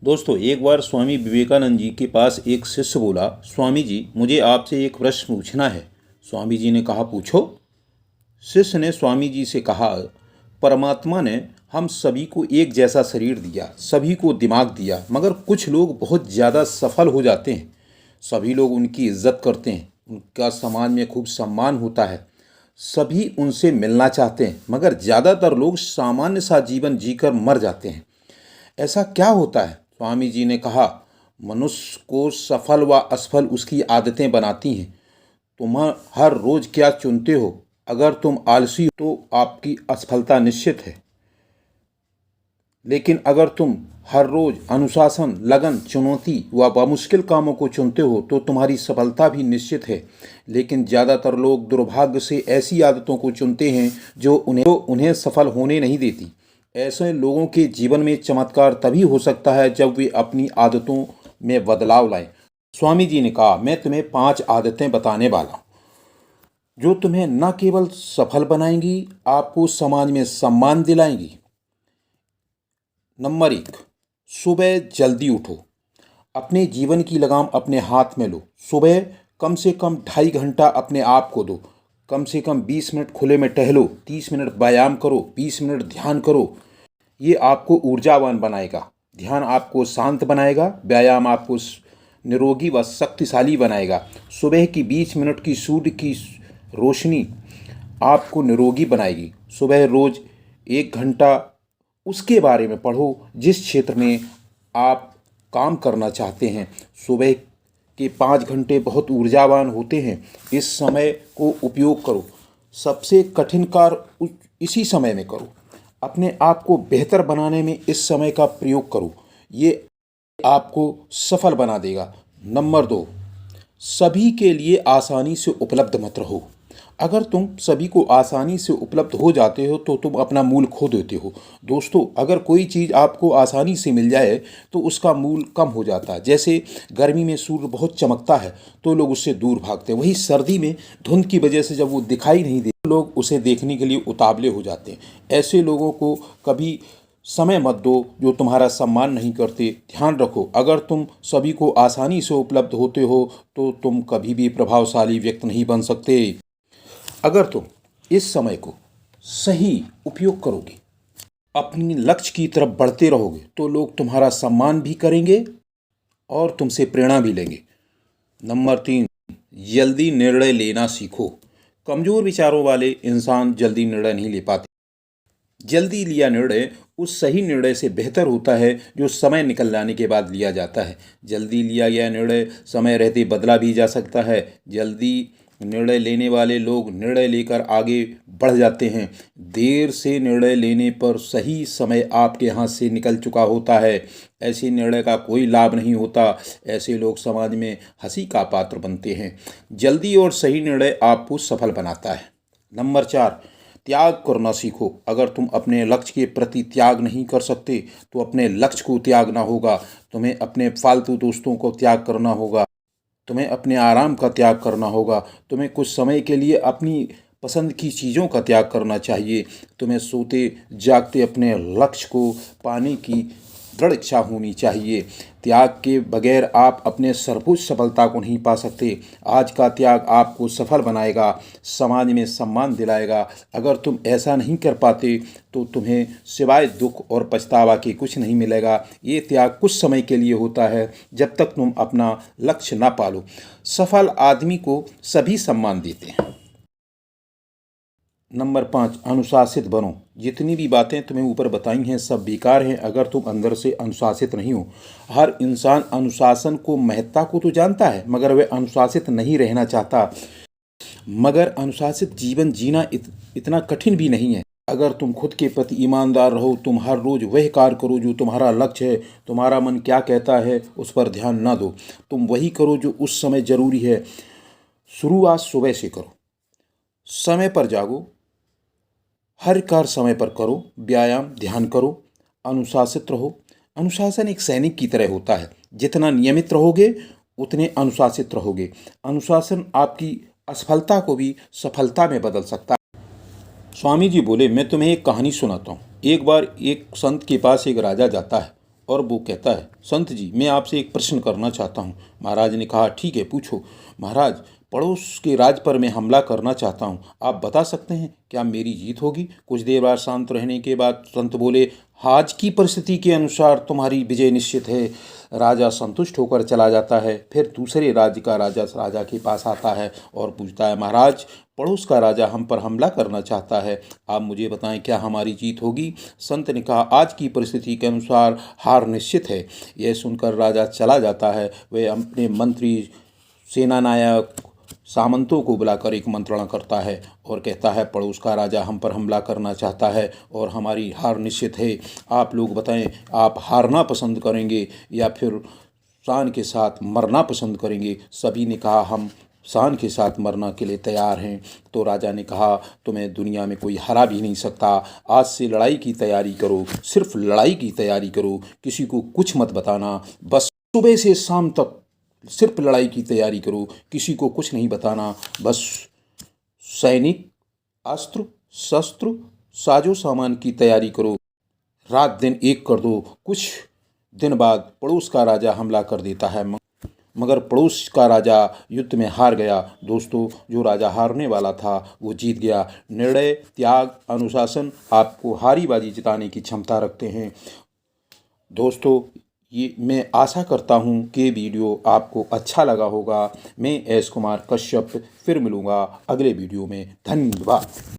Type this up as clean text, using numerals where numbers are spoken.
दोस्तों, एक बार स्वामी विवेकानंद जी के पास एक शिष्य बोला, स्वामी जी मुझे आपसे एक प्रश्न पूछना है। स्वामी जी ने कहा, पूछो। शिष्य ने स्वामी जी से कहा, परमात्मा ने हम सभी को एक जैसा शरीर दिया, सभी को दिमाग दिया, मगर कुछ लोग बहुत ज़्यादा सफल हो जाते हैं। सभी लोग उनकी इज्जत करते हैं, उनका समाज में खूब सम्मान होता है, सभी उनसे मिलना चाहते हैं, मगर ज़्यादातर लोग सामान्य सा जीवन जीकर मर जाते हैं। ऐसा क्या होता है? स्वामी जी ने कहा, मनुष्य को सफल व असफल उसकी आदतें बनाती हैं। तुम हर रोज क्या चुनते हो? अगर तुम आलसी हो तो आपकी असफलता निश्चित है, लेकिन अगर तुम हर रोज अनुशासन, लगन, चुनौती व बामुश्किल कामों को चुनते हो तो तुम्हारी सफलता भी निश्चित है। लेकिन ज़्यादातर लोग दुर्भाग्य से ऐसी आदतों को चुनते हैं जो उन्हें सफल होने नहीं देती। ऐसे लोगों के जीवन में चमत्कार तभी हो सकता है जब वे अपनी आदतों में बदलाव लाएं। स्वामी जी ने कहा, मैं तुम्हें 5 आदतें बताने वाला हूँ जो तुम्हें न केवल सफल बनाएंगी, आपको समाज में सम्मान दिलाएंगी। नंबर 1, सुबह जल्दी उठो। अपने जीवन की लगाम अपने हाथ में लो। सुबह कम से कम 2.5 घंटा अपने आप को दो। कम से कम 20 मिनट खुले में टहलो, 30 मिनट व्यायाम करो, 20 मिनट ध्यान करो। ये आपको ऊर्जावान बनाएगा। ध्यान आपको शांत बनाएगा, व्यायाम आपको निरोगी व शक्तिशाली बनाएगा। सुबह की 20 मिनट की सूर्य की रोशनी आपको निरोगी बनाएगी। सुबह रोज 1 घंटा उसके बारे में पढ़ो जिस क्षेत्र में आप काम करना चाहते हैं। सुबह के 5 घंटे बहुत ऊर्जावान होते हैं। इस समय को उपयोग करो। सबसे कठिन कार्य इसी समय में करो। अपने आप को बेहतर बनाने में इस समय का प्रयोग करो। ये आपको सफल बना देगा। नंबर 2, सभी के लिए आसानी से उपलब्ध मत रहो। अगर तुम सभी को आसानी से उपलब्ध हो जाते हो तो तुम अपना मूल खो देते हो। दोस्तों, अगर कोई चीज़ आपको आसानी से मिल जाए तो उसका मूल कम हो जाता है। जैसे गर्मी में सूर्य बहुत चमकता है तो लोग उससे दूर भागते हैं। वही सर्दी में धुंध की वजह से जब वो दिखाई नहीं देते, लोग उसे देखने के लिए उतावले हो जाते हैं। ऐसे लोगों को कभी समय मत दो जो तुम्हारा सम्मान नहीं करते। ध्यान रखो, अगर तुम सभी को आसानी से उपलब्ध होते हो तो तुम कभी भी प्रभावशाली व्यक्ति नहीं बन सकते। अगर तुम इस समय को सही उपयोग करोगे, अपनी लक्ष्य की तरफ बढ़ते रहोगे, तो लोग तुम्हारा सम्मान भी करेंगे और तुमसे प्रेरणा भी लेंगे। नंबर 3, जल्दी निर्णय लेना सीखो। कमज़ोर विचारों वाले इंसान जल्दी निर्णय नहीं ले पाते। जल्दी लिया निर्णय उस सही निर्णय से बेहतर होता है जो समय निकल जाने के बाद लिया जाता है। जल्दी लिया गया निर्णय समय रहते बदला भी जा सकता है। जल्दी निर्णय लेने वाले लोग निर्णय लेकर आगे बढ़ जाते हैं। देर से निर्णय लेने पर सही समय आपके हाथ से निकल चुका होता है। ऐसे निर्णय का कोई लाभ नहीं होता। ऐसे लोग समाज में हंसी का पात्र बनते हैं। जल्दी और सही निर्णय आपको सफल बनाता है। नंबर 4, त्याग करना सीखो। अगर तुम अपने लक्ष्य के प्रति त्याग नहीं कर सकते तो अपने लक्ष्य को त्यागना होगा। तुम्हें अपने फालतू दोस्तों को त्याग करना होगा। तुम्हें अपने आराम का त्याग करना होगा। तुम्हें कुछ समय के लिए अपनी पसंद की चीज़ों का त्याग करना चाहिए। तुम्हें सोते जागते अपने लक्ष्य को पाने की दृढ़ इच्छा होनी चाहिए। त्याग के बगैर आप अपने सर्वोच्च सफलता को नहीं पा सकते। आज का त्याग आपको सफल बनाएगा, समाज में सम्मान दिलाएगा। अगर तुम ऐसा नहीं कर पाते तो तुम्हें सिवाय दुख और पछतावा के कुछ नहीं मिलेगा। ये त्याग कुछ समय के लिए होता है, जब तक तुम अपना लक्ष्य ना पालो। सफल आदमी को सभी सम्मान देते हैं। नंबर 5, अनुशासित बनो। जितनी भी बातें तुम्हें ऊपर बताई हैं सब बेकार हैं अगर तुम अंदर से अनुशासित नहीं हो। हर इंसान अनुशासन को महत्ता को तो जानता है, मगर वह अनुशासित नहीं रहना चाहता। मगर अनुशासित जीवन जीना इतना कठिन भी नहीं है। अगर तुम खुद के प्रति ईमानदार रहो, तुम हर रोज वह कार्य करो जो तुम्हारा लक्ष्य है। तुम्हारा मन क्या कहता है उस पर ध्यान ना दो। तुम वही करो जो उस समय जरूरी है। शुरुआत सुबह से करो, समय पर जागो, हर कार्य समय पर करो, व्यायाम ध्यान करो, अनुशासित रहो। अनुशासन एक सैनिक की तरह होता है। जितना नियमित रहोगे उतने अनुशासित रहोगे। अनुशासन आपकी असफलता को भी सफलता में बदल सकता है। स्वामी जी बोले, मैं तुम्हें एक कहानी सुनाता हूँ। एक बार एक संत के पास एक राजा जाता है। और वो कहता है, संत जी मैं आपसे एक प्रश्न करना चाहता हूँ। महाराज ने कहा, ठीक है पूछो। महाराज, पड़ोस के राज पर मैं हमला करना चाहता हूँ, आप बता सकते हैं क्या मेरी जीत होगी? कुछ देर बाद शांत रहने के बाद संत बोले, आज की परिस्थिति के अनुसार तुम्हारी विजय निश्चित है। राजा संतुष्ट होकर चला जाता है। फिर दूसरे राज्य का राजा के पास आता है और पूछता है, महाराज पड़ोस का राजा हम पर हमला करना चाहता है, आप मुझे बताएं क्या हमारी जीत होगी? संत ने कहा, आज की परिस्थिति के अनुसार हार निश्चित है। यह सुनकर राजा चला जाता है। वह अपने मंत्री, सेनानायक, सामंतों को बुलाकर एक मंत्रणा करता है और कहता है, पड़ोस का राजा हम पर हमला करना चाहता है और हमारी हार निश्चित है। आप लोग बताएं, आप हारना पसंद करेंगे या फिर शान के साथ मरना पसंद करेंगे? सभी ने कहा, हम शान के साथ मरना के लिए तैयार हैं। तो राजा ने कहा, तुम्हें दुनिया में कोई हरा भी नहीं सकता। आज से लड़ाई की तैयारी करो, सिर्फ लड़ाई की तैयारी करो, किसी को कुछ मत बताना। बस सुबह से शाम तक सिर्फ लड़ाई की तैयारी करो, किसी को कुछ नहीं बताना। बस सैनिक, अस्त्र शस्त्र, साजो सामान की तैयारी करो, रात दिन एक कर दो। कुछ दिन बाद पड़ोस का राजा हमला कर देता है, मगर पड़ोस का राजा युद्ध में हार गया। दोस्तों, जो राजा हारने वाला था वो जीत गया। निर्णय, त्याग, अनुशासन आपको हारी बाजी जिताने की क्षमता रखते हैं। दोस्तों, ये मैं आशा करता हूँ कि वीडियो आपको अच्छा लगा होगा। मैं एस कुमार कश्यप फिर मिलूँगा अगले वीडियो में। धन्यवाद।